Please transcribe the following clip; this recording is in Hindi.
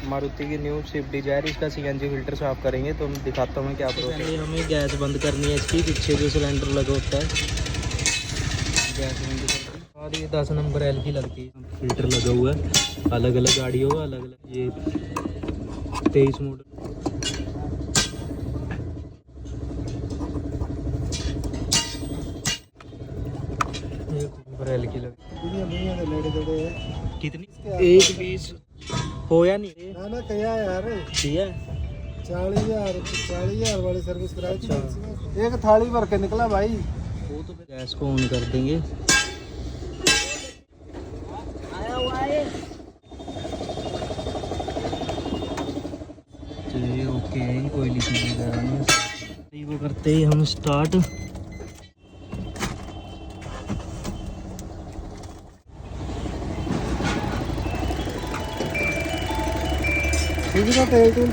मारुति की न्यू स्विफ्ट डिजायर, इसका सीएनजी फिल्टर साफ करेंगे तो मैं दिखाता हूँ क्या प्रोसेस। पहले हमें गैस बंद करनी है इसकी, पीछे जो सिलेंडर लगा होता है गैस बंद करके। और ये 10 नंबर एल की लड़की फिल्टर लगा हुआ है, अलग अलग गाड़ियों का अलग अलग। ये 23 मॉडल नंबर एल की लगी। कितनी 120 हो या नहीं ना क्या यार ठीक है 40,000 वाली सर्विस कराई थी। एक थाली भर के निकला भाई। वो तो गैस को ऑन कर देंगे। चलिए ओके है, कोई लीकेज वगैरह नहीं है। वो करते ही हम स्टार्ट। ठीक है, तेल